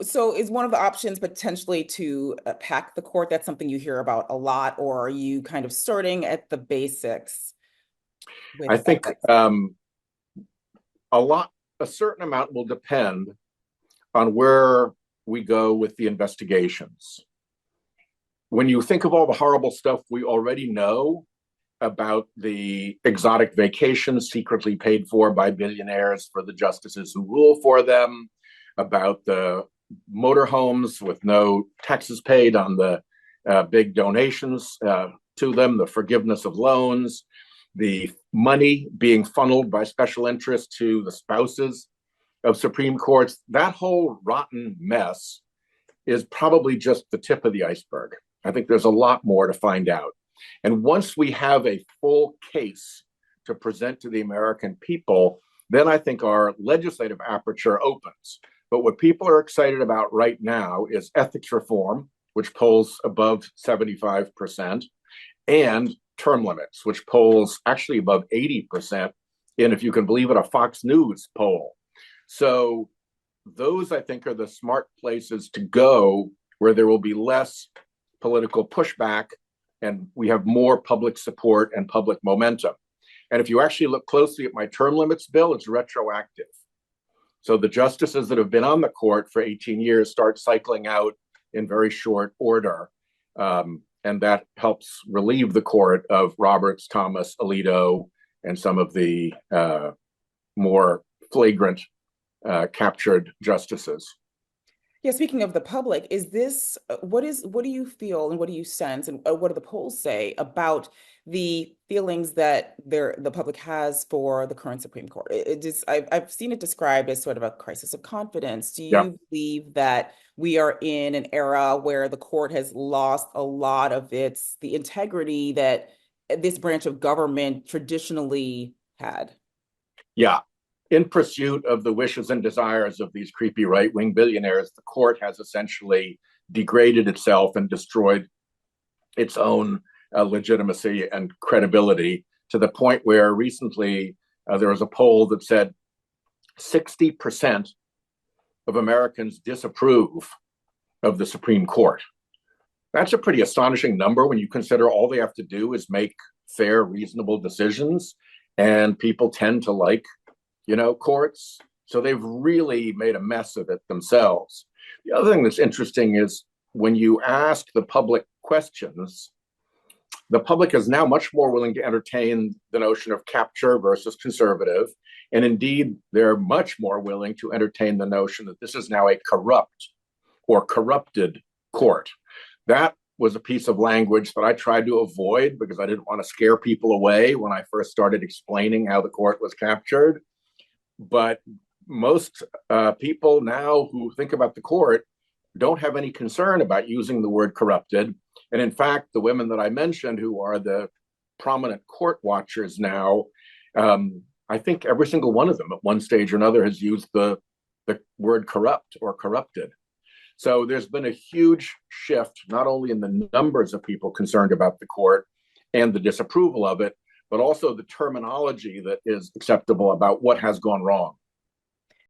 So is one of the options potentially to pack the court? That's something you hear about a lot, or are you kind of starting at the basics I with think that? a lot, a certain amount will depend on where we go with the investigations. When you think of all the horrible stuff we already know about the exotic vacations secretly paid for by billionaires for the justices who rule for them, about the motorhomes with no taxes paid on the big donations to them, the forgiveness of loans, the money being funneled by special interests to the spouses of Supreme Courts, that whole rotten mess is probably just the tip of the iceberg. I think there's a lot more to find out. And once we have a full case to present to the American people, then I think our legislative aperture opens. But what people are excited about right now is ethics reform, which polls above 75%, and term limits, which polls actually above 80%, in, if you can believe it, a Fox News poll. So those, I think, are the smart places to go where there will be less political pushback and we have more public support and public momentum. And if you actually look closely at my term limits bill, it's retroactive. So the justices that have been on the court for 18 years start cycling out in very short order. And that helps relieve the court of Roberts, Thomas, Alito, and some of the more flagrant captured justices. Yeah, speaking of the public, is this what do you feel and what do you sense and what do the polls say about the feelings that the public has for the current Supreme Court? I've seen it described as sort of a crisis of confidence. Do Yeah. you believe that we are in an era where the court has lost a lot of the integrity that this branch of government traditionally had? Yeah. In pursuit of the wishes and desires of these creepy right-wing billionaires, the court has essentially degraded itself and destroyed its own legitimacy and credibility, to the point where recently there was a poll that said 60% of Americans disapprove of the Supreme Court. That's a pretty astonishing number when you consider all they have to do is make fair, reasonable decisions, and people tend to like courts. So they've really made a mess of it themselves. The other thing that's interesting is when you ask the public questions, the public is now much more willing to entertain the notion of capture versus conservative. And indeed, they're much more willing to entertain the notion that this is now a corrupt or corrupted court. That was a piece of language that I tried to avoid because I didn't want to scare people away when I first started explaining how the court was captured. But most people now who think about the court don't have any concern about using the word corrupted. And in fact, the women that I mentioned who are the prominent court watchers now, I think every single one of them at one stage or another has used the word corrupt or corrupted. So there's been a huge shift, not only in the numbers of people concerned about the court and the disapproval of it, but also the terminology that is acceptable about what has gone wrong.